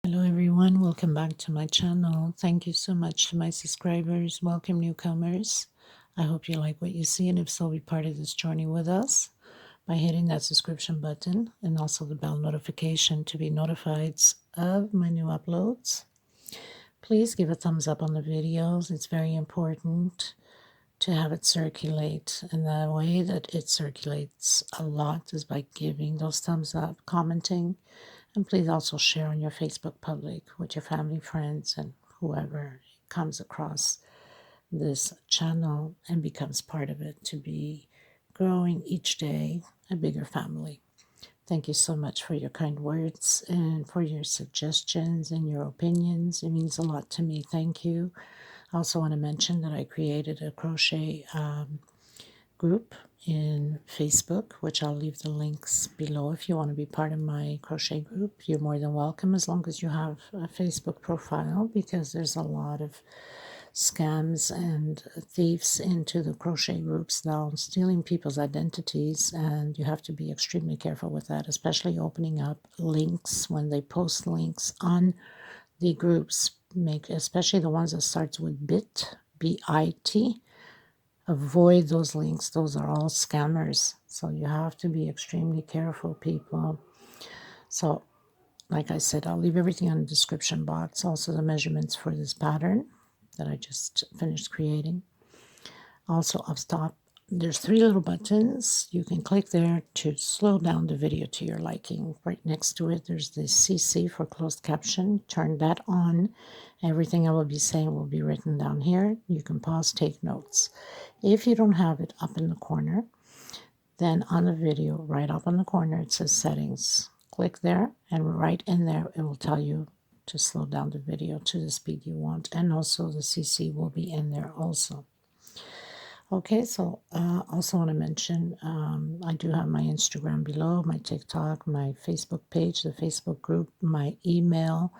Hello everyone, welcome back to my channel. Thank you so much to my subscribers. Welcome newcomers. I hope you like what you see, and if so, be part of this journey with us by hitting that subscription button and also the bell notification to be notified of my new uploads. Please give a thumbs up on the videos. It's very important to have it circulate, and the way that it circulates a lot is by giving those thumbs up, commenting, and please also share on your Facebook public with your family, friends, and whoever comes across this channel and becomes part of it, to be growing each day a bigger family. Thank you so much for your kind words and for your suggestions and your opinions. It means a lot to me. Thank you. I also want to mention that I created a crochet group in Facebook, which I'll leave the links below. If you want to be part of my crochet group, you're more than welcome, as long as you have a Facebook profile, because there's a lot of scams and thieves into the crochet groups now, stealing people's identities, and you have to be extremely careful with that, especially opening up links when they post links on the groups. Make, especially the ones that starts with bit. Avoid those links. Those are all scammers. So you have to be extremely careful, people. So, like I said, I'll leave everything on the description box. Also, the measurements for this pattern that I just finished creating. Also, up top, there's 3 little buttons. You can click there to slow down the video to your liking. Right next to it, there's the CC for closed caption. Turn that on. Everything I will be saying will be written down here. You can pause, take notes. If you don't have it up in the corner, then on the video, right up on the corner, it says settings. Click there, and right in there, it will tell you to slow down the video to the speed you want. And also the CC will be in there also. Okay, so also want to mention, I do have my Instagram below, my TikTok, my Facebook page, the Facebook group, my email.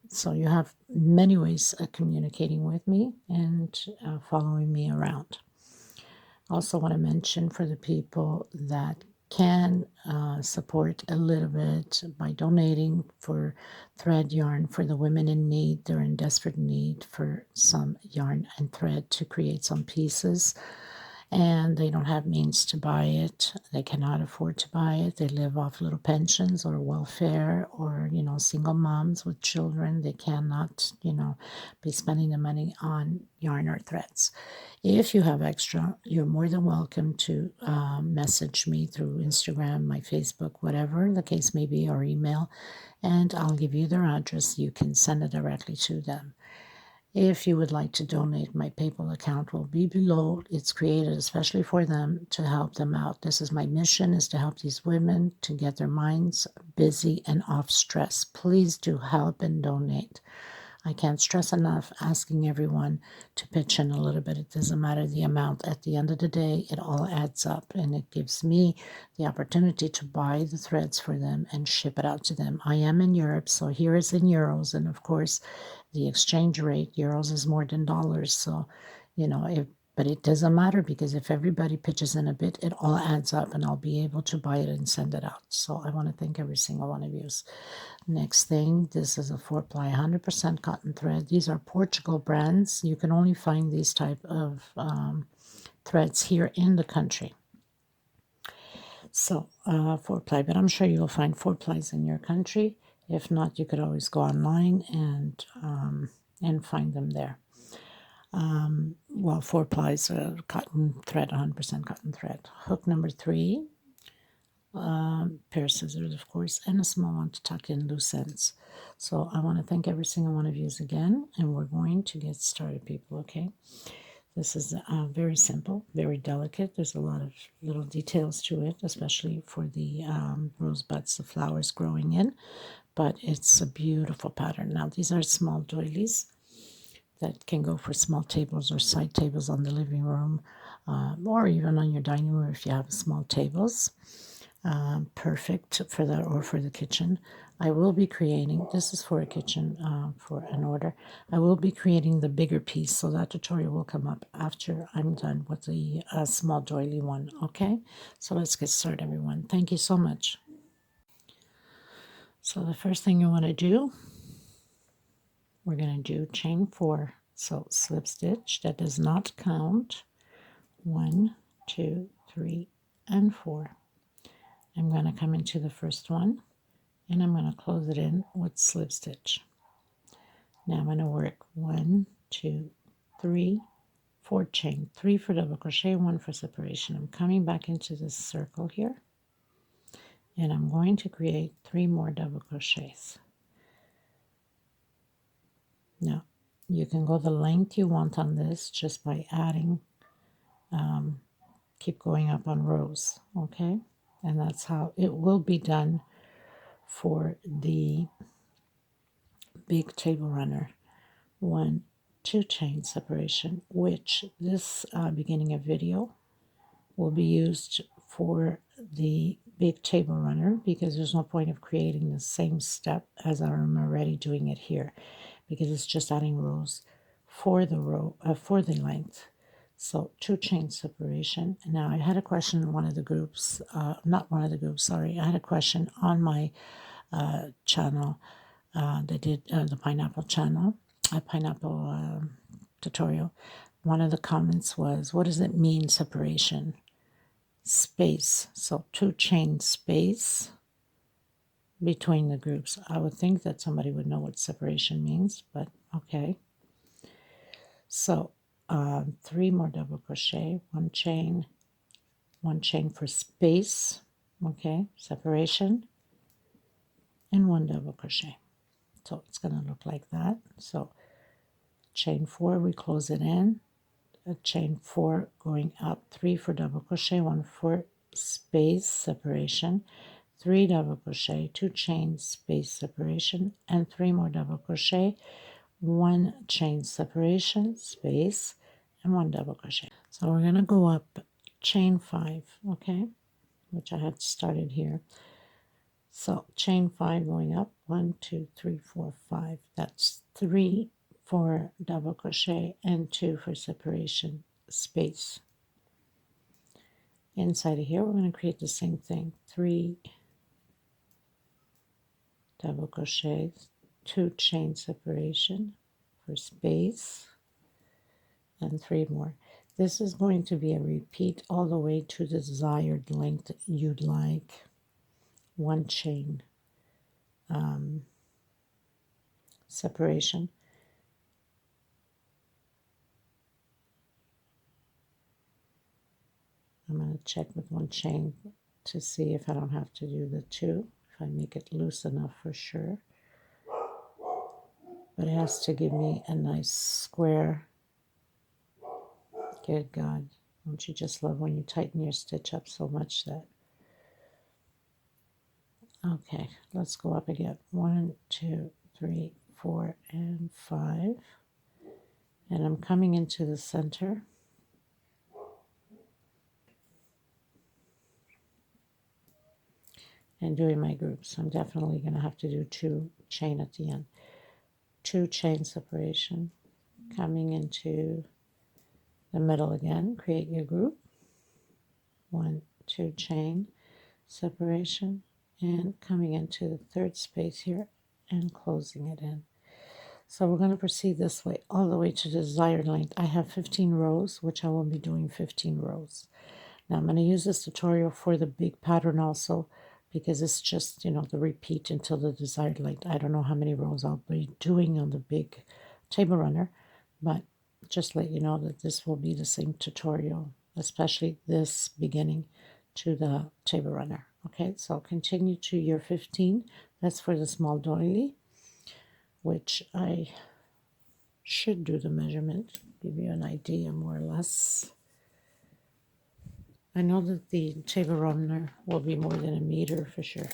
So you have many ways of communicating with me and following me around. Also want to mention, for the people that can support a little bit by donating for thread yarn for the women in need. They're in desperate need for some yarn and thread to create some pieces, and they don't have means to buy it. They cannot afford to buy it. They live off little pensions or welfare, or, single moms with children. They cannot, be spending the money on yarn or threads. If you have extra, you're more than welcome to message me through Instagram, my Facebook, whatever the case may be, or email, and I'll give you their address. You can send it directly to them. If you would like to donate, my PayPal account will be below. It's created especially for them, to help them out. This is my mission, is to help these women to get their minds busy and off stress. Please do help and donate. I can't stress enough asking everyone to pitch in a little bit. It doesn't matter the amount. At the end of the day, it all adds up, and it gives me the opportunity to buy the threads for them and ship it out to them. I am in Europe, so here is in euros, and of course, the exchange rate, euros is more than dollars. So, but it doesn't matter, because if everybody pitches in a bit, it all adds up, and I'll be able to buy it and send it out. So I want to thank every single one of you. Next thing, this is a 4-ply 100% cotton thread. These are Portugal brands. You can only find these type of threads here in the country. So 4-ply, but I'm sure you'll find 4-plies in your country. If not, you could always go online and find them there. 4-plies are cotton thread, 100% cotton thread. Hook number 3. Pair of scissors, of course, and a small one to tuck in loose ends. So I want to thank every single one of you again, and we're going to get started, people, okay? This is very simple, very delicate. There's a lot of little details to it, especially for the rosebuds, the flowers growing in, but it's a beautiful pattern. Now, these are small doilies that can go for small tables or side tables on the living room, or even on your dining room if you have small tables. Perfect for that, or for the kitchen. I will be creating, this is for a kitchen, for an order. I will be creating the bigger piece, so that tutorial will come up after I'm done with the small doily one, okay? So let's get started, everyone. Thank you so much. So the first thing you want to do, we're going to do chain 4. So slip stitch, that does not count. 1, 2, 3, and 4. I'm going to come into the first one and I'm going to close it in with slip stitch. Now I'm going to work 1, 2, 3, 4 chain, 3 for double crochet, 1 for separation. I'm coming back into this circle here and I'm going to create 3 more double crochets. Now you can go the length you want on this just by adding, keep going up on rows, okay? And that's how it will be done for the big table runner. 1, 2 chain separation, which this beginning of video will be used for the big table runner because there's no point of creating the same step as I'm already doing it here, because it's just adding rows for the for the length. So 2 chain separation. Now I had a question in one of the groups, not one of the groups, sorry. I had a question on my channel that did the pineapple channel, pineapple tutorial. One of the comments was, what does it mean separation? Space. So 2 chain space between the groups. I would think that somebody would know what separation means, but okay. So 3 more double crochet, 1 chain for space, okay, separation, and 1 double crochet. So it's going to look like that. So chain 4, we close it in, a chain 4 going up, 3 for double crochet, 1 for space separation, 3 double crochet, 2 chain space separation, and 3 more double crochet, 1 chain separation space, and 1 double crochet. So we're going to go up chain 5, okay, which I had started here. So chain 5 going up, 1, 2, 3, 4, 5. That's 3 for double crochet and 2 for separation space. Inside of here, we're going to create the same thing. 3 double crochets, 2 chain separation for space, and 3 more. This is going to be a repeat all the way to the desired length you'd like. 1 chain separation. I'm going to check with 1 chain to see if I don't have to do the 2, if I make it loose enough for sure. But it has to give me a nice square. Good God, don't you just love when you tighten your stitch up so much that... Okay, let's go up again. 1, 2, 3, 4, and 5. And I'm coming into the center. And doing my groups. I'm definitely going to have to do 2 chain at the end. 2 chain separation. Coming into the middle again. Create your group. 1, 2 chain separation. And coming into the 3rd space here and closing it in. So we're going to proceed this way all the way to the desired length. I have 15 rows, which I will be doing 15 rows. Now I'm going to use this tutorial for the big pattern also, because it's just, you know, the repeat until the desired length. I don't know how many rows I'll be doing on the big table runner, but just let you know that this will be the same tutorial, especially this beginning to the table runner. Okay, so continue to your 15. That's for the small doily, which I should do the measurement, give you an idea more or less. I know that the table runner will be more than 1 meter for sure.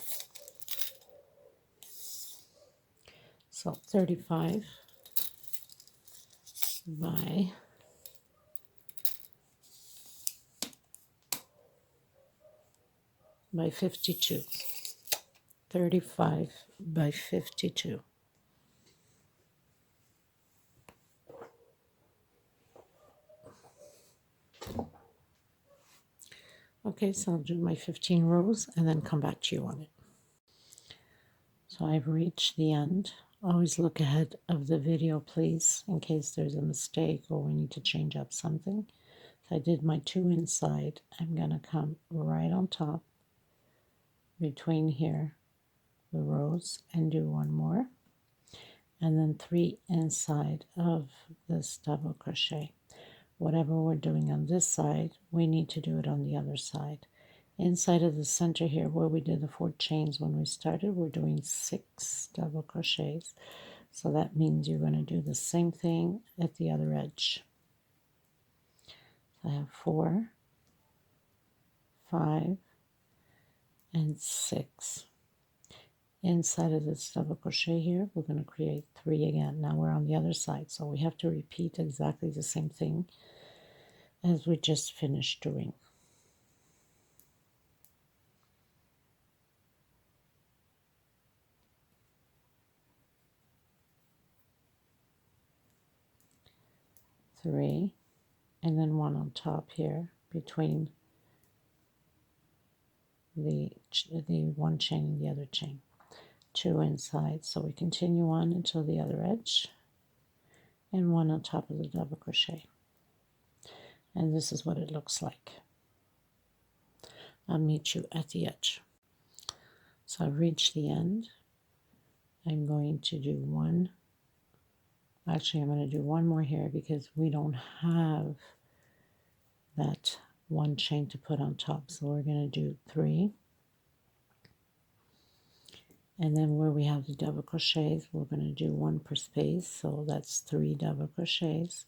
So 35 by 52. 35 by 52. Okay, so I'll do my 15 rows and then come back to you on it. So I've reached the end. Always look ahead of the video, please, in case there's a mistake or we need to change up something. So I did my 2 inside. I'm going to come right on top between here, the rows, and do 1 more. And then 3 inside of this double crochet. Whatever we're doing on this side, we need to do it on the other side. Inside of the center here where we did the 4 chains when we started, we're doing 6 double crochets. So that means you're going to do the same thing at the other edge. So I have 4, 5, and 6. Inside of this double crochet here, we're going to create 3 again. Now we're on the other side, so we have to repeat exactly the same thing as we just finished doing. Three, and then 1 on top here between the 1 chain and the other chain. 2 inside, so we continue on until the other edge, and 1 on top of the double crochet. And this is what it looks like. I'll meet you at the edge. So I've reached the end. I'm going to do 1. Actually, I'm going to do 1 more here because we don't have that 1 chain to put on top. So we're going to do 3. And then where we have the double crochets, we're going to do 1 per space. So that's 3 double crochets.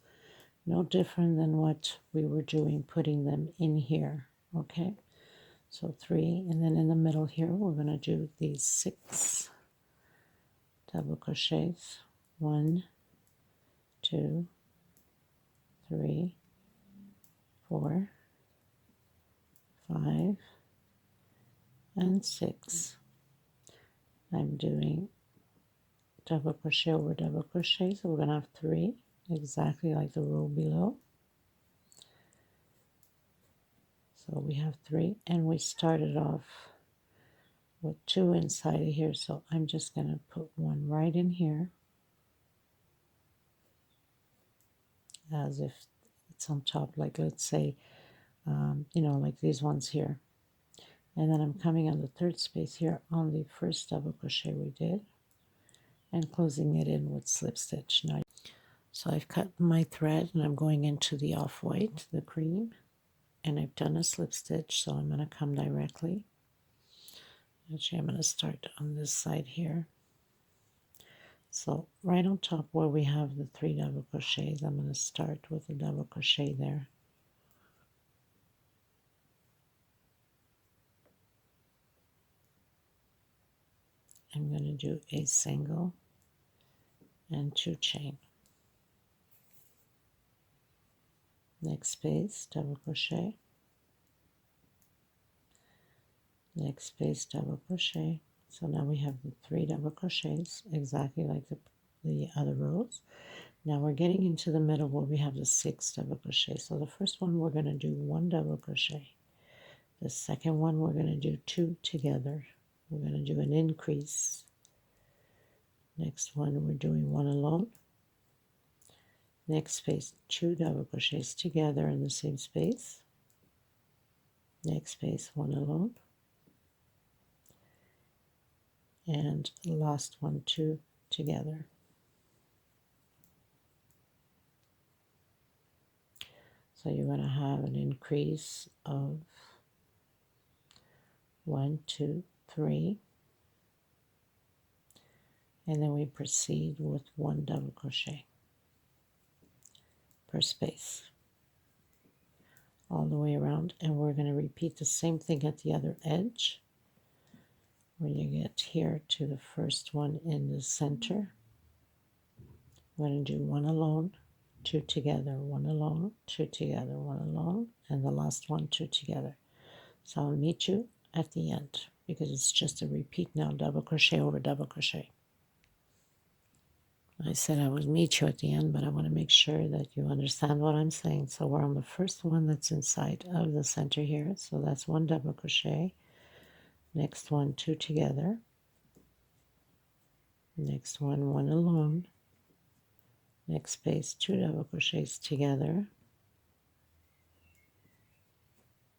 No different than what we were doing, putting them in here. Okay? So 3. And then in the middle here, we're going to do these 6 double crochets. 1, 2, 3, 4, 5, and 6. I'm doing double crochet over double crochet, so we're going to have 3, exactly like the row below. So we have 3, and we started off with 2 inside of here, so I'm just going to put 1 right in here, as if it's on top, like let's say, you know, like these ones here. And then I'm coming on the 3rd space here on the first double crochet we did and closing it in with slip stitch. Now, so I've cut my thread and I'm going into the off-white, the cream, and I've done a slip stitch, so I'm going to come directly. Actually, I'm going to start on this side here. So right on top where we have the 3 double crochets, I'm going to start with a double crochet there. I'm going to do a single and 2 chain. Next space, double crochet. Next space, double crochet. So now we have the 3 double crochets, exactly like the other rows. Now we're getting into the middle where we have the 6 double crochet. So the first one we're going to do 1 double crochet. The second one we're going to do 2 together. We're going to do an increase. Next one we're doing 1 alone. Next space, 2 double crochets together in the same space. Next space, 1 alone. And last one, 2 together. So you're going to have an increase of 1, 2, 3, and then we proceed with 1 double crochet per space all the way around, and we're going to repeat the same thing at the other edge. When you get here to the first one in the center, we're going to do 1 alone, 2 together, 1 alone, 2 together, 1 alone, and the last one 2 together. So I'll meet you at the end because it's just a repeat now, double crochet over double crochet. I said I would meet you at the end, but I want to make sure that you understand what I'm saying. So we're on the first one that's inside of the center here. So that's 1 double crochet. Next one, 2 together. next one alone, next space, 2 double crochets together,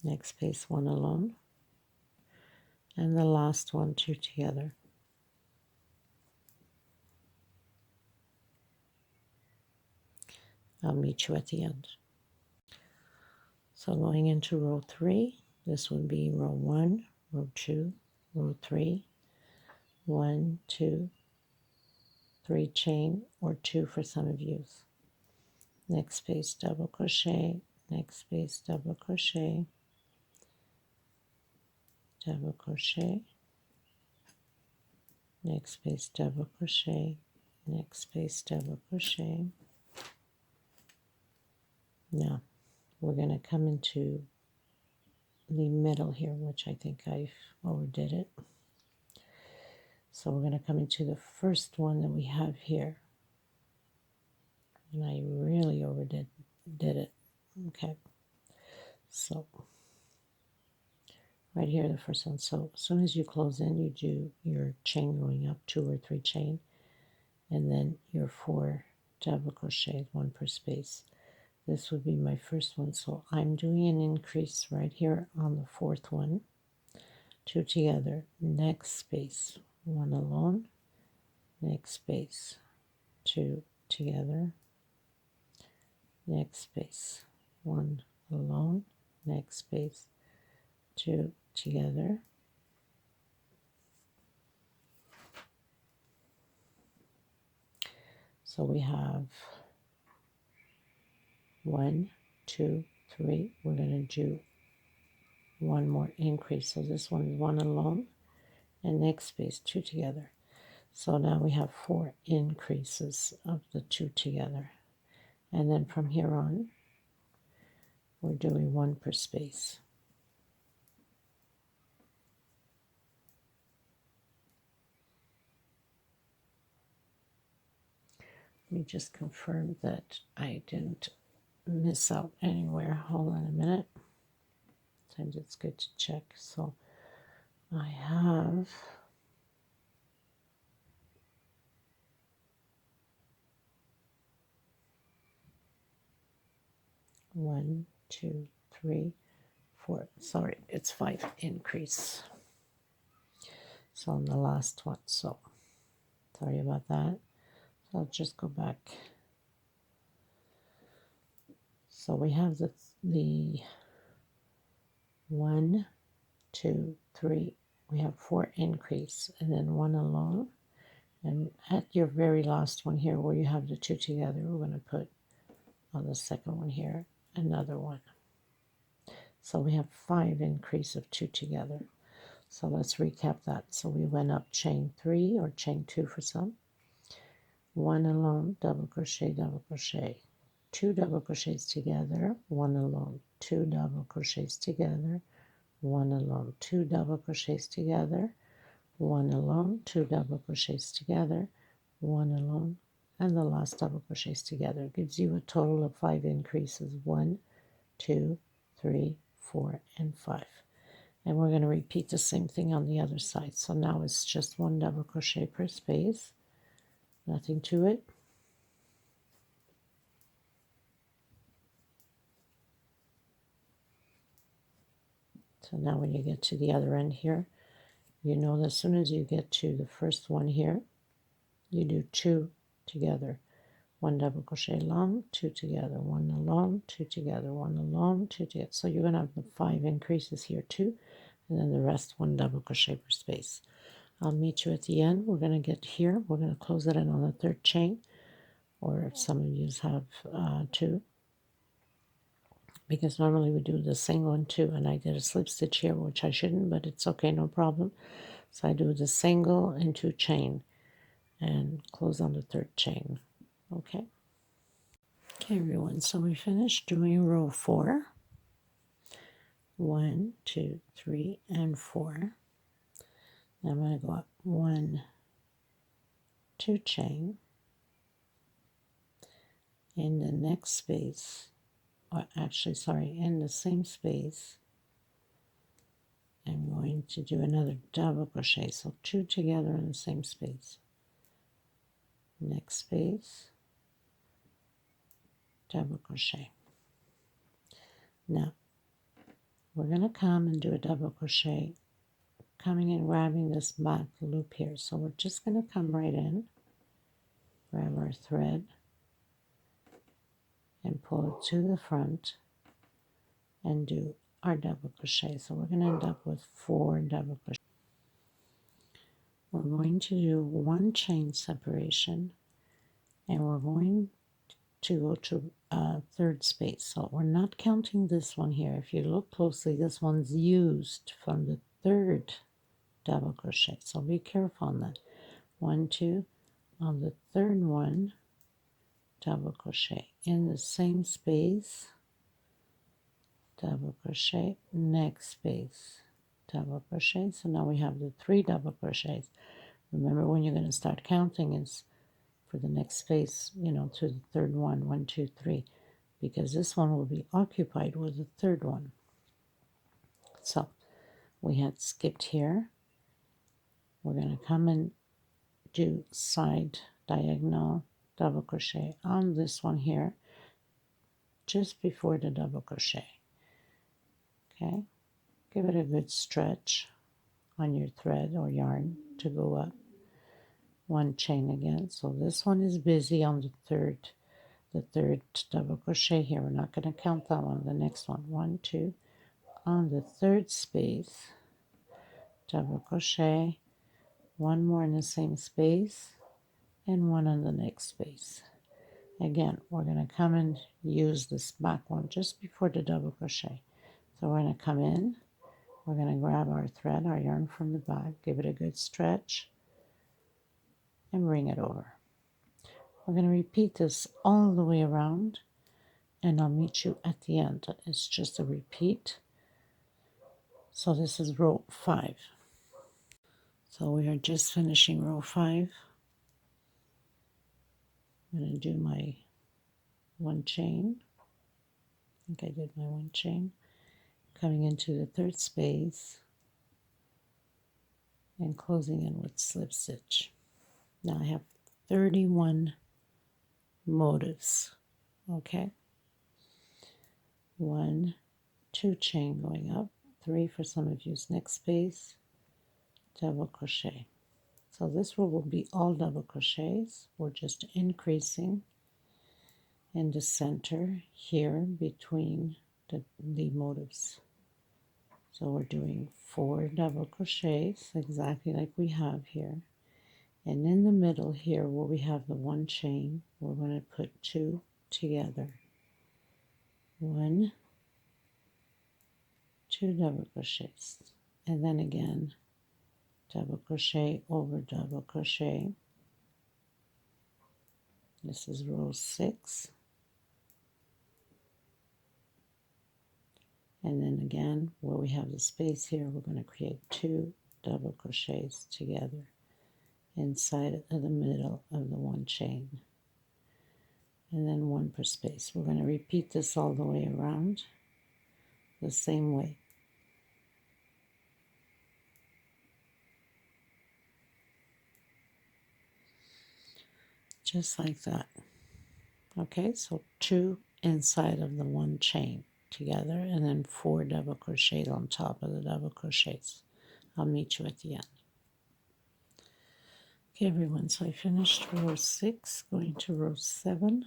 next space, 1 alone, and the last one, 2 together. I'll meet you at the end. So going into row 3, this would be row 1, row 2, row 3, 1, 2, 3 chain, or 2 for some of you. Next space, double crochet, next space, double crochet, double crochet, next space, double crochet, next space, double crochet. Now we're going to come into the middle here, which I think I've overdid it. So we're going to come into the first one that we have here, and I really overdid it. Okay, so right here, the first one. So as soon as you close in, you do your chain going up, 2 or 3 chain, and then your 4 double crochets, 1 per space. This would be my first one, so I'm doing an increase right here on the 4th one, 2 together, next space, 1 alone, next space, 2 together, next space, 1 alone, next space, 2 together, so we have 1, 2, 3. We're going to do one more increase. So this one is 1 alone, and next space, 2 together. So now we have 4 increases of the 2 together. And then from here on, we're doing 1 per space. Let me just confirm that I didn't miss out anywhere. Hold on a minute. Sometimes it's good to check. So I have 1, 2, 3, 4. Sorry, it's 5 increase. So on the last one. So sorry about that. So I'll just go back. So we have the 1, 2, 3. We have 4 increase, and then 1 alone. And at your very last one here, where you have the 2 together, we're going to put on the second one here another one. So we have 5 increase of 2 together. So let's recap that. So we went up chain 3 or chain 2 for some, 1 alone, double crochet, 2 double crochets together, 1 alone, 2 double crochets together, 1 alone, 2 double crochets together, 1 alone, 2 double crochets together, 1 alone, and the last double crochets together. Gives you a total of 5 increases, 1, 2, 3, 4, and 5. And we're going to repeat the same thing on the other side. So now it's just 1 double crochet per space, nothing to it. So now when you get to the other end here, you know that as soon as you get to the first one here, you do 2 together, 1 double crochet long, 2 together, 1 alone, 2 together, 1 alone, 2 together. So you're going to have the 5 increases here too, and then the rest 1 double crochet per space. I'll meet you at the end. We're going to get here. We're going to close it in on the 3rd chain, or if some of you have 2, because normally we do the single and 2, and I did a slip stitch here, which I shouldn't, but it's okay, no problem. So I do the single and 2 chain and close on the 3rd chain. Okay, everyone, so we finished doing row 4. 1, 2, 3, and 4. Now I'm going to go up 1, 2 chain in the next space, or actually, sorry, in the same space. I'm going to do another double crochet, so 2 together in the same space, next space, double crochet. Now we're going to come and do a double crochet, coming and grabbing this back loop here. So we're just going to come right in, grab our thread, and pull it to the front and do our double crochet. So we're going to end up with 4 double crochet. We're going to do 1 chain separation, and we're going to go to third space. So we're not counting this one here. If you look closely, this one's used from the 3rd double crochet, so be careful on that. 1, 2, on the 3rd one, double crochet in the same space, double crochet, next space, double crochet. So now we have the 3 double crochets. Remember, when you're going to start counting is for the next space, you know, to the 3rd one, 1, 2, 3, because this one will be occupied with the 3rd one. So we had skipped here. We're going to come and do side diagonal double crochet on this one here, just before the double crochet. Okay, give it a good stretch on your thread or yarn to go up. 1 chain again. So this one is busy on the third double crochet here. We're not going to count that one. The next one, 1, 2, on the 3rd space, double crochet, 1 more in the same space, and 1 on the next space. Again, we're going to come and use this back one just before the double crochet. So we're going to come in, we're going to grab our thread, our yarn from the back, give it a good stretch, and bring it over. We're going to repeat this all the way around, and I'll meet you at the end. It's just a repeat. So this is row 5. So we are just finishing row 5. I'm going to do my 1 chain. I think I did my 1 chain. Coming into the 3rd space and closing in with slip stitch. Now I have 31 motifs. Okay, 1, 2 chain going up, 3 for some of you's next space, double crochet. So this row will be all double crochets. We're just increasing in the center here between the motifs. So we're doing 4 double crochets, exactly like we have here. And in the middle here where we have the 1 chain, we're going to put 2 together. 1, 2 double crochets. And then again, double crochet over double crochet. This is row 6. And then again, where we have the space here, we're going to create 2 double crochets together inside of the middle of the 1 chain. And then 1 per space. We're going to repeat this all the way around the same way. Just like that. Okay, so 2 inside of the 1 chain together, and then 4 double crochets on top of the double crochets. I'll meet you at the end. Okay, everyone, so I finished row 6, going to row 7.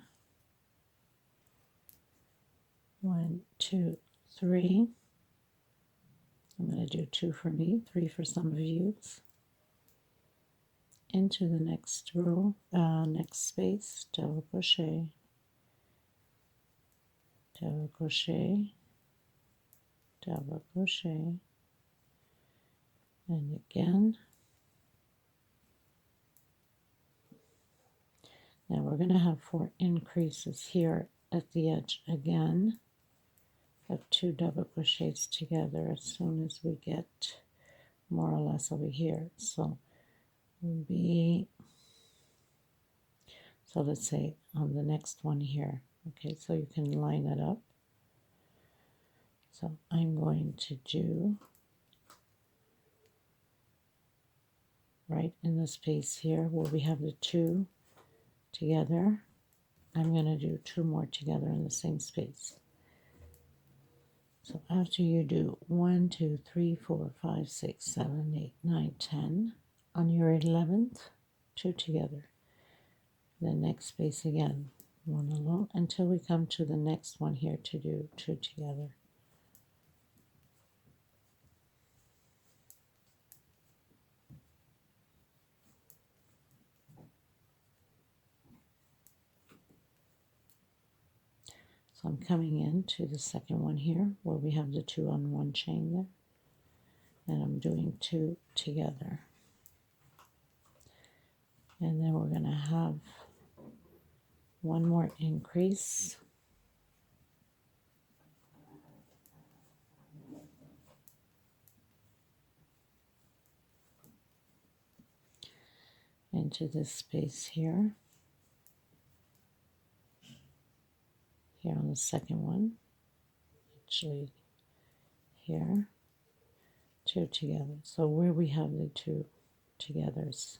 1, 2, 3. I'm going to do 2 for me, 3 for some of you. Into the next row, next space, double crochet, double crochet, double crochet, and again. Now we're going to have 4 increases here at the edge again of 2 double crochets together as soon as we get more or less over here. So we'll be, so let's say on the next one here. Okay, so you can line it up. So I'm going to do right in the space here where we have the 2 together. I'm going to do 2 more together in the same space. So after you do 1, 2, 3, 4, 5, 6, 7, 8, 9, 10, on your 11th, 2 together. The next space again, 1 alone, until we come to the next one here to do 2 together. So I'm coming into the second one here where we have the 2 on 1 chain there, and I'm doing 2 together. And then we're going to have 1 more increase. Into this space here on the second one, actually here, 2 together. So where we have the 2 togethers,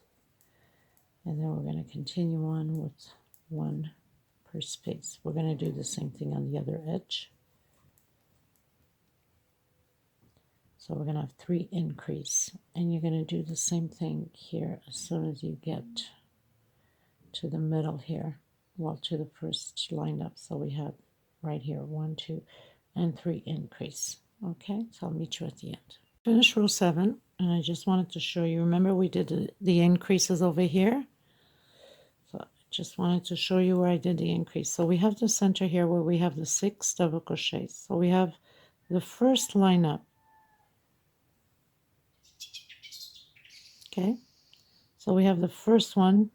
and then we're going to continue on with 1 per space. We're going to do the same thing on the other edge. So we're going to have 3 increase, and you're going to do the same thing here as soon as you get to the middle here, well, to the first line up. So we have right here 1, 2, and 3 increase. Okay, so I'll meet you at the end. Finish row 7, and I just wanted to show you, remember we did the increases over here? So I just wanted to show you where I did the increase. So we have the center here where we have the 6 double crochets. So we have the first line up. Okay, so we have the first one,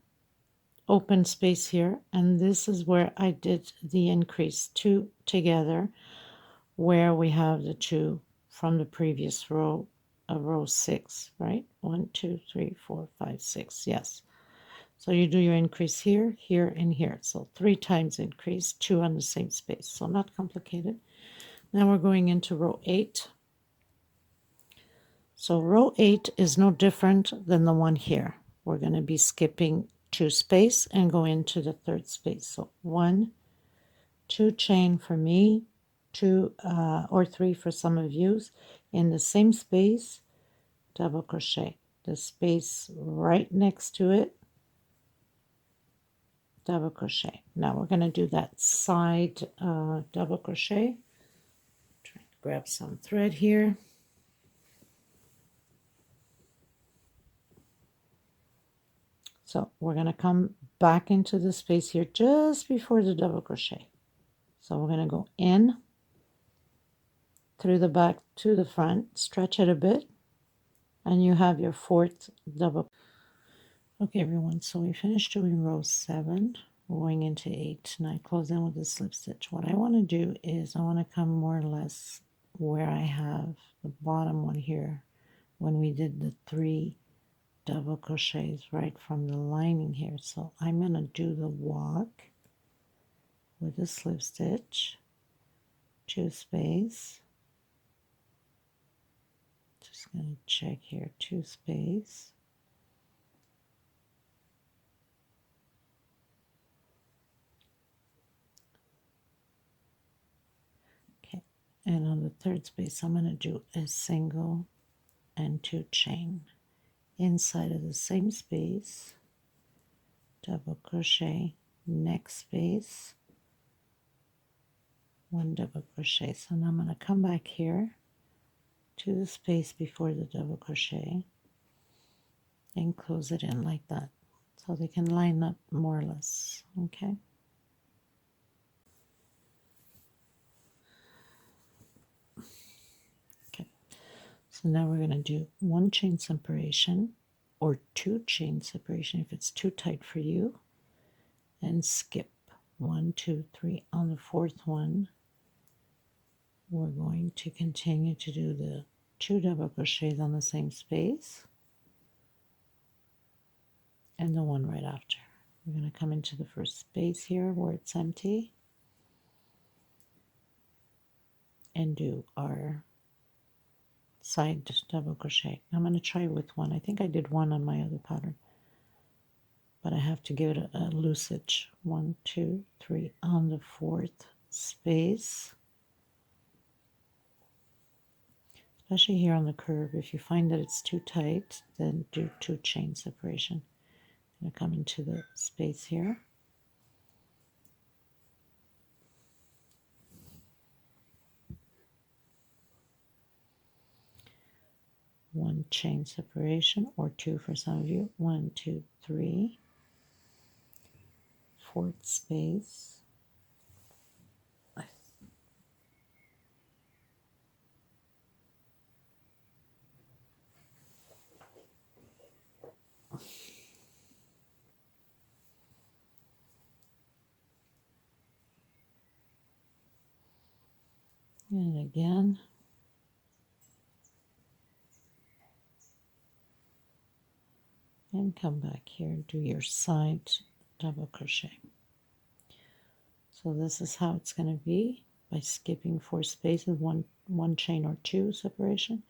open space here, and this is where I did the increase, 2 together, where we have the 2 from the previous row of row 6, right? 1, 2, 3, 4, 5, 6, yes. So you do your increase here, here, and here. So 3 times increase, 2 on the same space. So not complicated. Now we're going into row 8. So row 8 is no different than the one here. We're going to be skipping 2 space and go into the 3rd space. So 1, 2 chain for me, 2 or 3 for some of you. In the same space, double crochet. The space right next to it, double crochet. Now we're going to do that side double crochet. Try to grab some thread here. So we're going to come back into the space here just before the double crochet. So we're going to go in through the back to the front, stretch it a bit, and you have your 4th double. Okay, everyone, so we finished doing row 7, going into 8, and I close in with a slip stitch. What I want to do is I want to come more or less where I have the bottom one here when we did the 3 double crochets right from the lining here. So I'm going to do the walk with a slip stitch, 2 space, just going to check here, 2 space, okay, and on the 3rd space I'm going to do a single and 2 chain inside of the same space, double crochet, next space, 1 double crochet. So now I'm going to come back here to the space before the double crochet and close it in like that, so they can line up more or less. Okay, so now we're going to do 1 chain separation or 2 chain separation if it's too tight for you, and skip 1, 2, 3. On the 4th one we're going to continue to do the 2 double crochets on the same space and the one right after. We're going to come into the 1st space here where it's empty and do our side double crochet. I'm going to try with 1. I think I did 1 on my other pattern, but I have to give it a loosage. 1, 2, 3 on the 4th space. Especially here on the curve, if you find that it's too tight, then do 2 chain separation. I'm going to come into the space here. One chain separation, or 2 for some of you. 1, 2, 3. 4th space. And again. And come back here, do your side double crochet. So this is how it's going to be by skipping 4 spaces, one chain or 2 separation.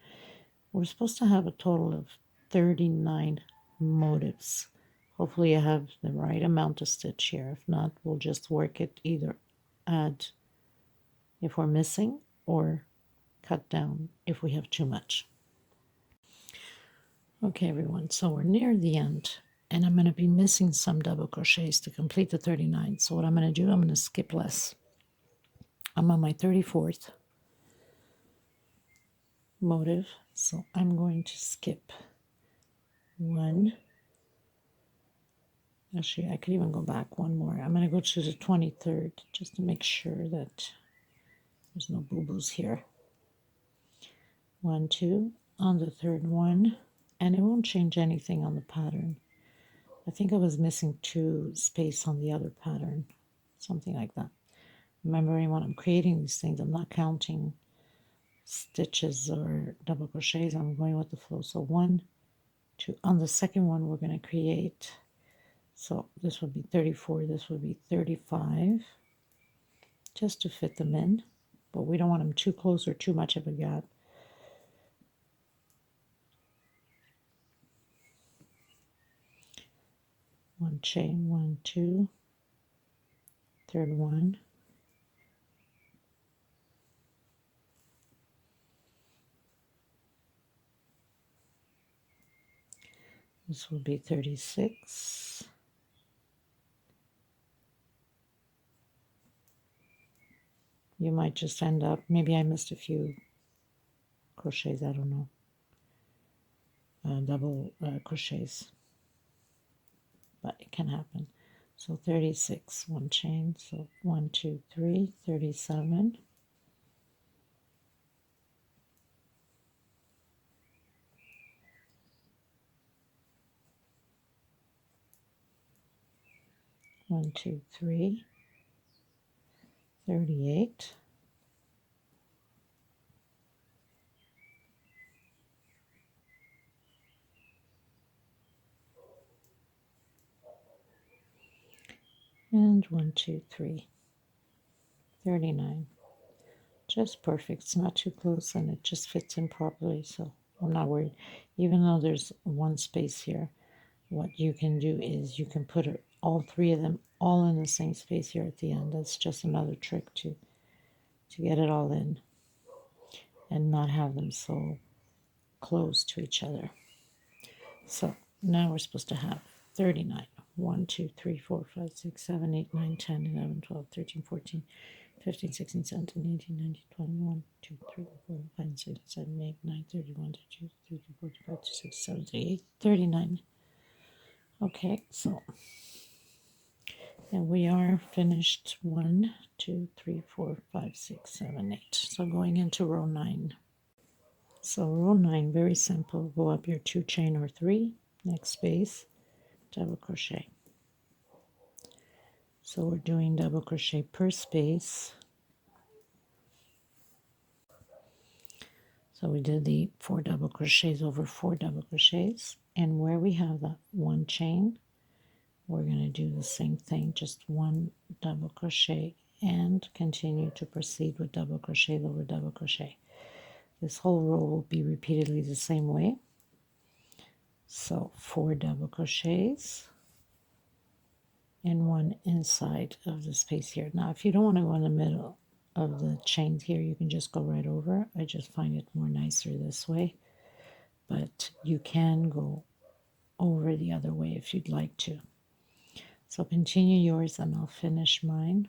We're supposed to have a total of 39 motifs. Hopefully I have the right amount to stitch here. If not, we'll just work it, either add if we're missing or cut down if we have too much. Okay everyone, so we're near the end, and I'm going to be missing some double crochets to complete the 39. So what I'm going to do, I'm going to skip less. I'm on my 34th motive, so I'm going to skip 1. Actually, I could even go back 1 more. I'm going to go to the 23rd just to make sure that there's no boo-boos here. 1, 2 on the 3rd one, and it won't change anything on the pattern. I think I was missing 2 space on the other pattern, something like that. Remembering when I'm creating these things, I'm not counting stitches or double crochets. I'm going with the flow. So 1, 2 on the 2nd one, we're going to create. So this would be 34. This would be 35, just to fit them in. But we don't want them too close or too much of a gap. One chain, 1, 2, 3rd one. This will be 36. You might just end up, maybe I missed a few crochets, I don't know. Double crochets, but it can happen. So 36, 1 chain, so 1, 2, 3, 37. One, 2, 3, 38. And 1, 2, 3, 39. Just perfect. It's not too close, and it just fits in properly, so I'm not worried. Even though there's 1 space here, what you can do is you can put all 3 of them all in the same space here at the end. That's just another trick to get it all in and not have them so close to each other. So now we're supposed to have 39. 1, 2, 3, 4, 5, 6, 7, 8, 9, 10, 11, 12, 13, 14, 15, 16, 17, 18, 19, 20, 1, 2, 3, 4, 5, 6, 7, 8, 9, 31, 32, 33, 34, 35, 36, 37, 38, 39. Okay, so, and we are finished 1, 2, 3, 4, 5, 6, 7, 8. So going into row 9. So row 9, very simple. Go up your 2 chain or 3, next space, double crochet. So we're doing double crochet per space. So we did the 4 double crochets over 4 double crochets, and where we have that 1 chain, we're going to do the same thing, just 1 double crochet, and continue to proceed with double crochet over double crochet. This whole row will be repeatedly the same way. So 4 double crochets, and one inside of the space here. Now, if you don't want to go in the middle of the chain here, you can just go right over. I just find it more nicer this way, but you can go over the other way if you'd like to. So continue yours and I'll finish mine.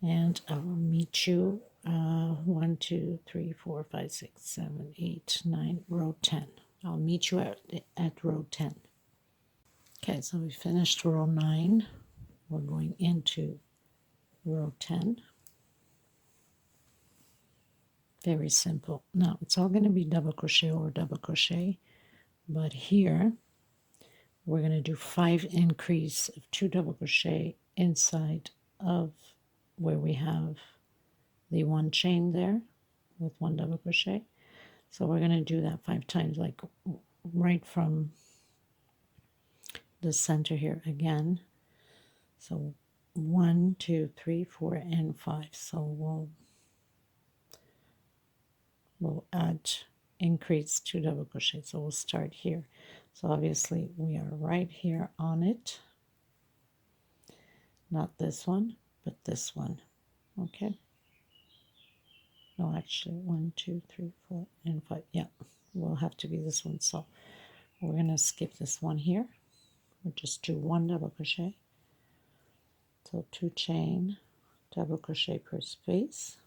And I will meet you 1, 2, 3, 4, 5, 6, 7, 8, 9, row 10. I'll meet you at row 10. Okay, so we finished row 9. We're going into row 10. Very simple. Now, it's all going to be double crochet over double crochet, but here we're going to do 5 increase of 2 double crochet inside of where we have the 1 chain there with 1 double crochet. So we're going to do that 5 times, like right from the center here again. So 1, 2, 3, 4, and 5. So we'll add increase 2 double crochet. So we'll start here. So obviously we are right here on it. Not this one, but this one. Okay. No, actually 1, 2, 3, 4, and 5. Yeah, will have to be this one. So we're going to skip this one here. We'll just do 1 double crochet. So 2 chain, double crochet per space.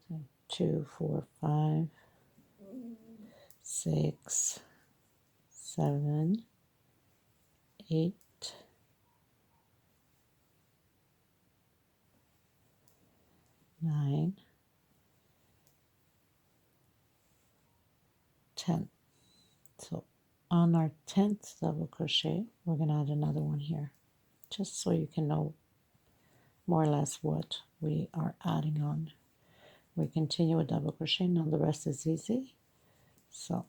So 2, 4, 5, 6, 7, 8, 9, 10. So on our 10th double crochet, we're going to add another one here, just so you can know more or less what we are adding on. We continue with double crochet. Now the rest is easy. So,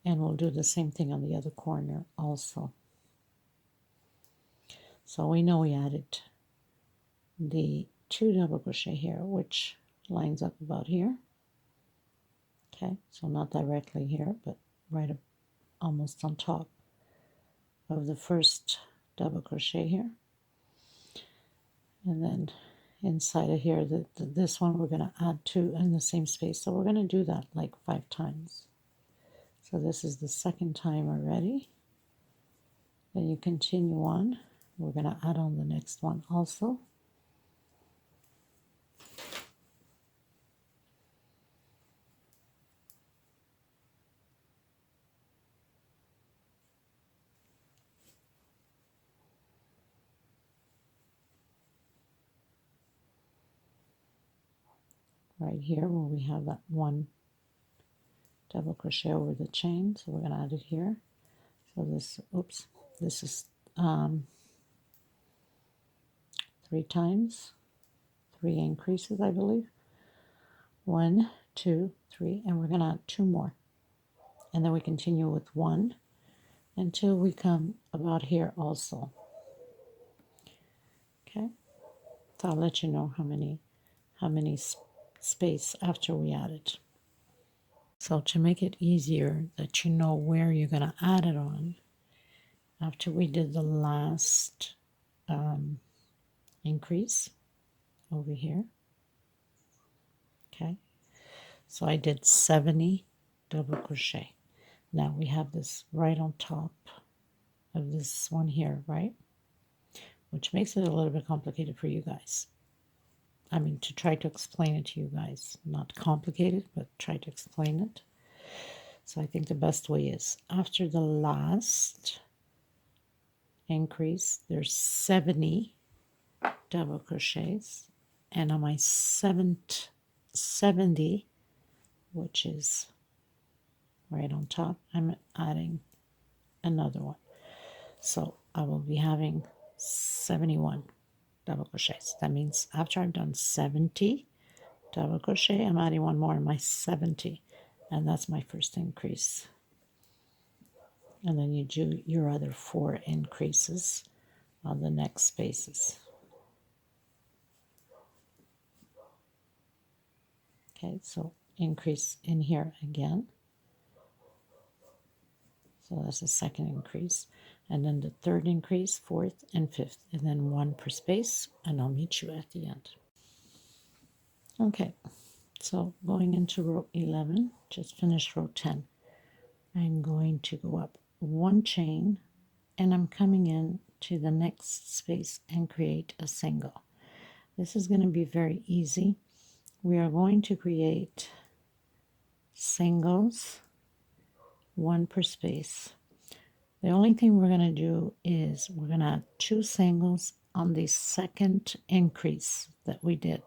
and we'll do the same thing on the other corner also. So we know we added the 2 double crochet here, which lines up about here. Okay, so not directly here, but right up almost on top of the first double crochet here. And then inside of here, this one we're going to add 2 in the same space. So we're going to do that like 5 times. So this is the 2nd time already. Then you continue on. We're going to add on the next one also. Right here where we have that 1 double crochet over the chain, so we're going to add it here. So this, oops, this is 3 times, 3 increases, I believe. 1, 2, 3, and we're going to add 2 more, and then we continue with 1 until we come about here also. Okay, so I'll let you know how many space after we add it. So to make it easier that you know where you're going to add it on, after we did the last increase over here, okay, so I did 70 double crochet. Now we have this right on top of this one here, right, which makes it a little bit complicated for you guys. I mean, to try to explain it to you guys. Not complicated, but try to explain it. So I think the best way is after the last increase, there's 70 double crochets. And on my 70, which is right on top, I'm adding another one. So I will be having 71 double crochets. That means after I've done 70 double crochet, I'm adding one more in my 70, and that's my first increase. And then you do your other 4 increases on the next spaces. Okay, so increase in here again. So that's the second increase. And then the third increase, fourth and fifth, and then one per space, and I'll meet you at the end. Okay, so going into row 11, just finished row 10. I'm going to go up one chain, and I'm coming in to the next space and create a single. This is going to be very easy. We are going to create singles, one per space. The only thing we're going to do is we're going to add 2 singles on the second increase that we did.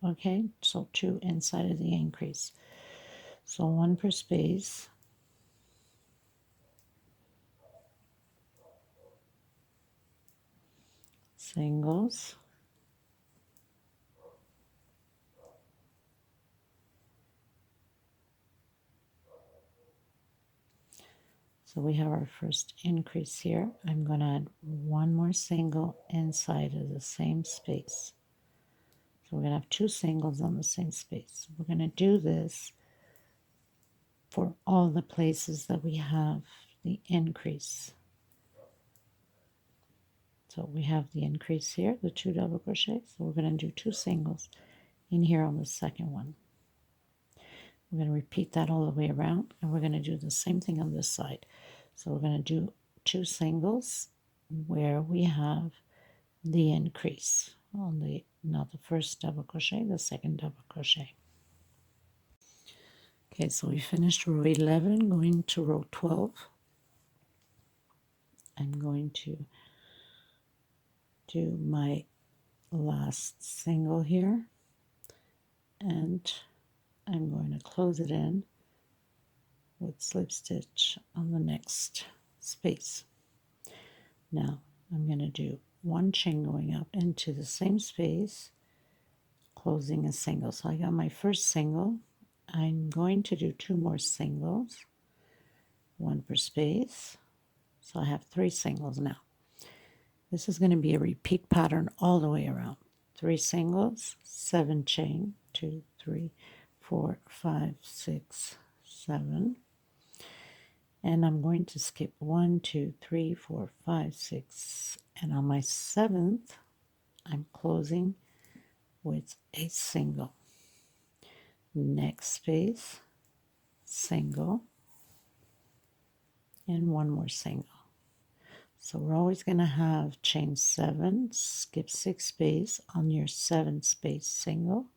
Okay, so 2 inside of the increase. So 1 per space. Singles. So we have our first increase here. I'm going to add 1 more single inside of the same space. So we're going to have 2 singles on the same space. We're going to do this for all the places that we have the increase. So we have the increase here, the 2 double crochets. So we're going to do 2 singles in here on the second one. We're going to repeat that all the way around, and we're going to do the same thing on this side. So we're going to do 2 singles where we have the increase on the, not the first double crochet, the second double crochet. Okay, so we finished row 11, going to row 12. I'm going to do my last single here, and I'm going to close it in with slip stitch on the next space. Now I'm going to do 1 chain going up into the same space, closing a single. So I got my first single. I'm going to do 2 more singles, 1 per space. So I have 3 singles now. This is going to be a repeat pattern all the way around. 3 singles, 7 chain, 2, 3, 4, 5, 6, 7. And I'm going to skip 1, 2, 3, 4, 5, 6. And on my 7th, I'm closing with a single. Next space, single, and 1 more single. So we're always going to have chain 7, skip 6 space, on your 7th space single,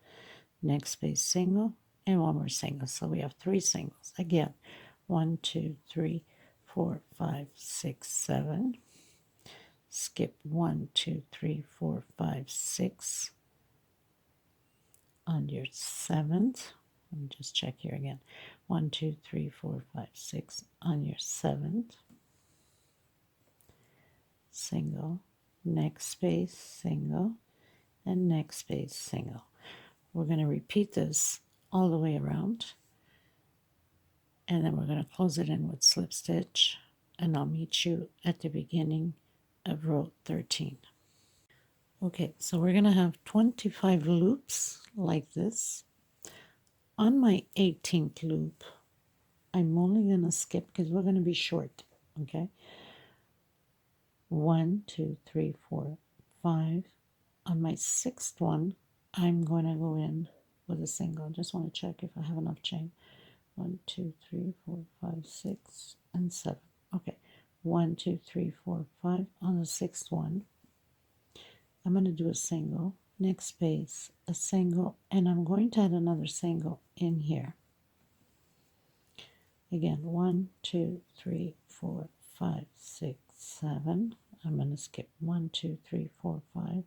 next space single, and 1 more single. So we have 3 singles. Again, 1, 2, 3, 4, 5, 6, 7. Skip 1, 2, 3, 4, 5, 6 on your 7th. Let me just check here again. 1, 2, 3, 4, 5, 6 on your 7th. Single, next space, single, and next space, single. We're going to repeat this all the way around, and then we're going to close it in with slip stitch, and I'll meet you at the beginning of row 13. Okay, so we're going to have 25 loops like this. On my 18th loop, I'm only going to skip because we're going to be short, okay? 1, 2, 3, 4, 5. On my 6th one, I'm going to go in with a single. Just want to check if I have enough chain. 1, 2, 3, 4, 5, 6, and 7. Okay, 1, 2, 3, 4, 5. On the 6th one, I'm going to do a single, next space, a single, and I'm going to add another single in here. Again, 1, 2, 3, 4, 5, 6, 7. I'm going to skip 1, 2, 3, 4, 5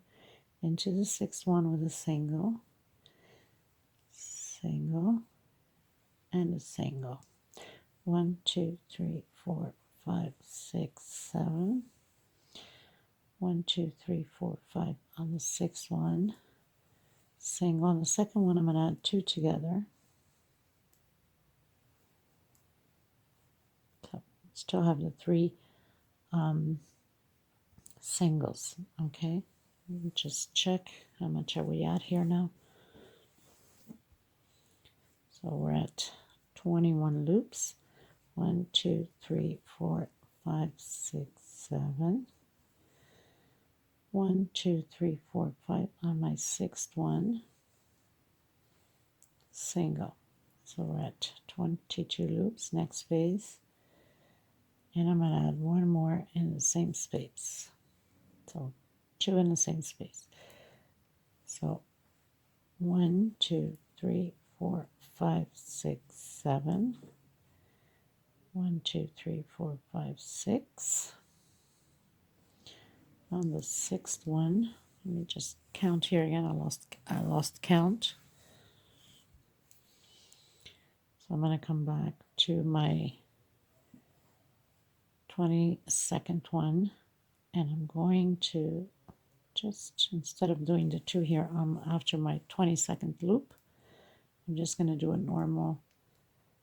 into the 6th one with a single, single, and a single. 1, 2, 3, 4, 5, 6, 7. 1, 2, 3, 4, 5 on the 6th one, single. On the second one, I'm going to add 2 together. So still have the 3 singles. Okay, just check how much are we at here now. So we're at 21 loops. 1, 2, 3, 4, 5, 6, 7. 1, 2, 3, 4, 5 on my sixth one. Single. So we're at 22 loops. Next space. And I'm going to add one more in the same space. So 2 in the same space. So 1, 2, 3, 4, 5, 6, 7. 1, 2, 3, 4, 5, 6. On the sixth one, let me just count here again. I lost count. So I'm going to come back to my 22nd one, and I'm going to just, instead of doing the 2 here, after my 22nd loop, I'm just going to do a normal,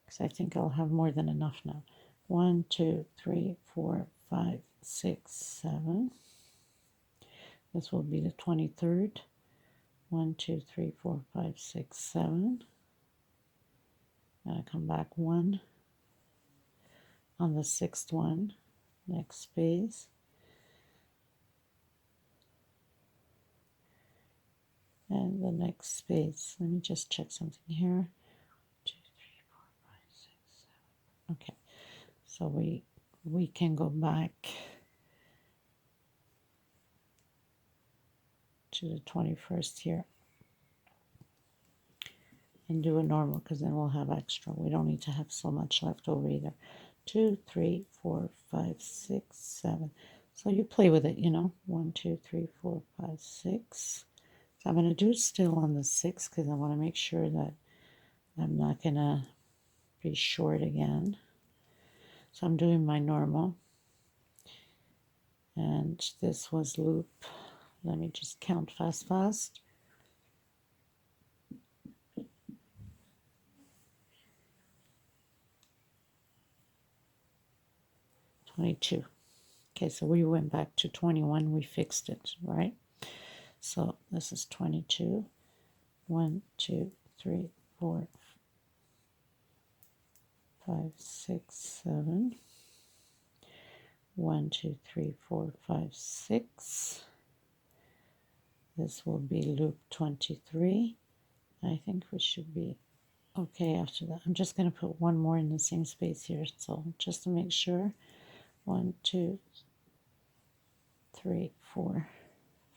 because I think I'll have more than enough now. 1, 2, 3, 4, 5, 6, 7. This will be the 23rd. 1, 2, 3, 4, 5, 6, 7. I'm going to come back 1 on the sixth one, next space. And the next space, let me just check something here. 2, 3, 4, 5, 6, 7. Okay, so we can go back to the 21st here and do a normal, because then we'll have extra. We don't need to have so much left over either. 2, 3, 4, 5, 6, 7. So you play with it, you know. 1, 2, 3, 4, 5, 6. So I'm going to do still on the 6, because I want to make sure that I'm not going to be short again. So I'm doing my normal. And this was loop. Let me just count fast. 22. Okay, so we went back to 21. We fixed it, right? So this is 22. 1, 2, 3, 4, 5, 6, 7. 1, 2, 3, 4, 5, 6. This will be loop 23. I think we should be okay after that. I'm just going to put one more in the same space here, so just to make sure. 1, 2, 3, 4,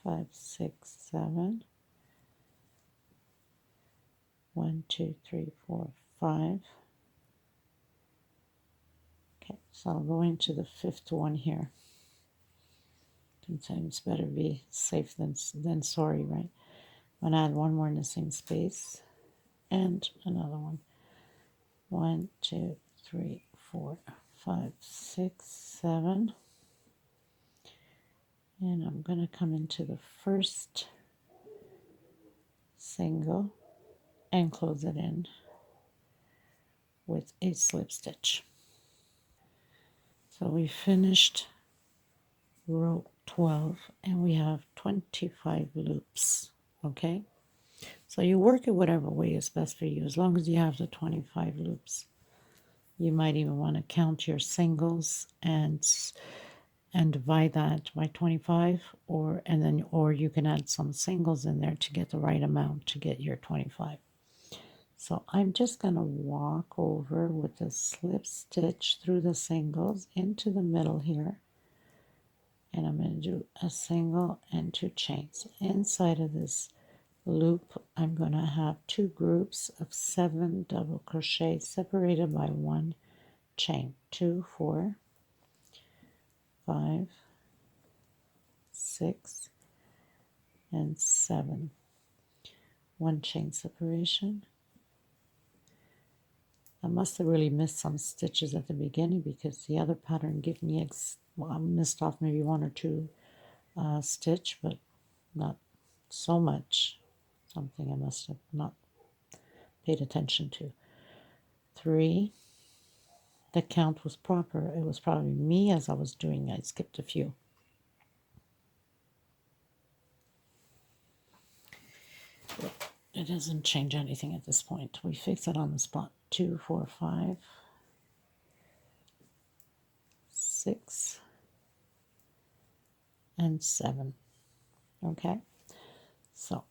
5, 6, 7. 1, 2, 3, 4, 5. Okay, so I'll go into the fifth one here. Sometimes better be safe than sorry, right? I'm going to add one more in the same space and another one. 1, 2, 3, 4, 5, 6, 7. And I'm going to come into the first single and close it in with a slip stitch. So we finished row 12 and we have 25 loops. Okay, so you work it whatever way is best for you, as long as you have the 25 loops. You might even want to count your singles and divide that by 25, or you can add some singles in there to get the right amount to get your 25. So I'm just going to walk over with a slip stitch through the singles into the middle here, and I'm going to do a single and 2 chains. Inside of this loop, I'm going to have 2 groups of 7 double crochet separated by 1 chain. 2, 4, 5, 6, and 7. 1 chain separation. I must have really missed some stitches at the beginning, because the other pattern gave me I missed off maybe 1 or 2 stitch, but not so much. Something I must have not paid attention to. 3. The count was proper. It was probably me as I was doing. I skipped a few. It doesn't change anything at this point. We fix it on the spot. 2, 4, 5, 6, and 7. Okay, so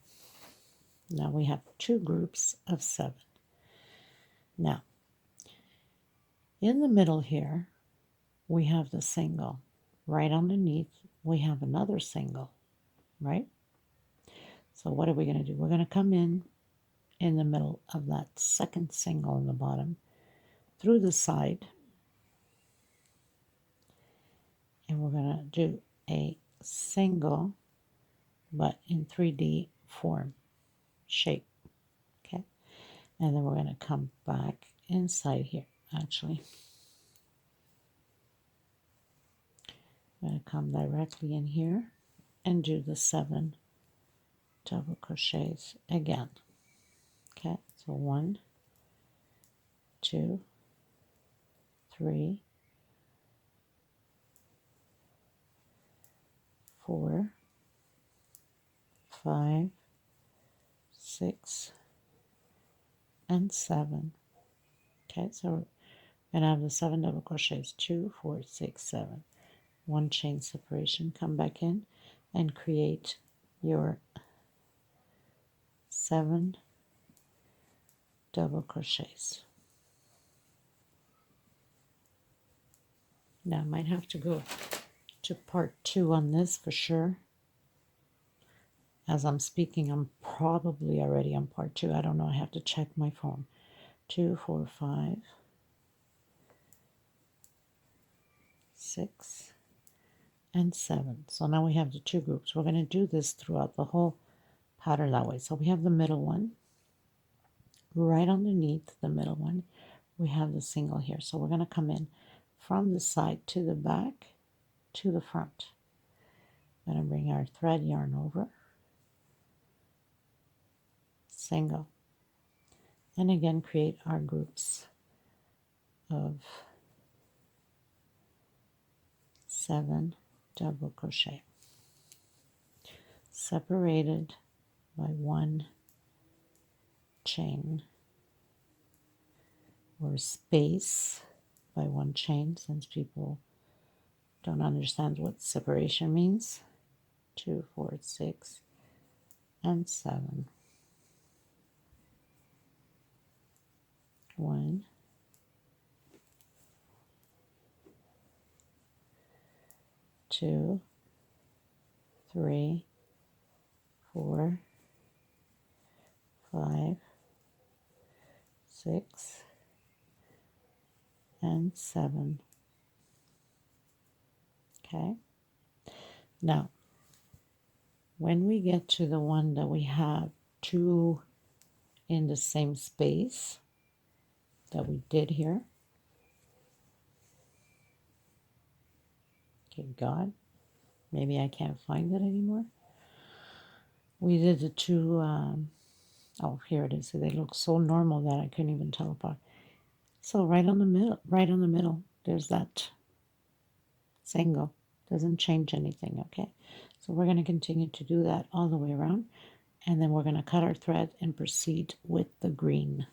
now we have 2 groups of 7. Now, in the middle here, we have the single. Right underneath, we have another single, right? So what are we going to do? We're going to come in the middle of that second single in the bottom, through the side, and we're going to do a single, but in 3D form, shape, okay? And then we're going to come back inside here, actually. I'm going to come directly in here and do the 7 double crochets again. Okay, so 1, 2, 3, 4, 5, 6, and 7. Okay, so we're going to have the 7 double crochets, 2, 4, 6, 7. 1 chain separation, come back in and create your 7 double crochets. Now I might have to go to part 2 on this for sure. As I'm speaking, I'm probably already on part 2. I don't know, I have to check my phone. 2, 4, 5, 6, and 7. So now we have the 2 groups. We're going to do this throughout the whole pattern that way. So we have the middle one. Right underneath the middle one, we have the single here. So we're going to come in from the side to the back to the front. We're going to bring our thread yarn over, single, and again create our groups of 7 double crochet, separated by 1 chain, or space by 1 chain, since people don't understand what separation means. 2, 4, 6, and 7. 1, 2, 3, 4, 5, 6, and 7. Okay. Now, when we get to the one that we have 2 in the same space that we did here, okay, God, maybe I can't find it anymore. We did the 2, oh, here it is. They look so normal that I couldn't even tell apart. So right on the middle, there's that single. Doesn't change anything, okay? So we're going to continue to do that all the way around, and then we're going to cut our thread and proceed with the green.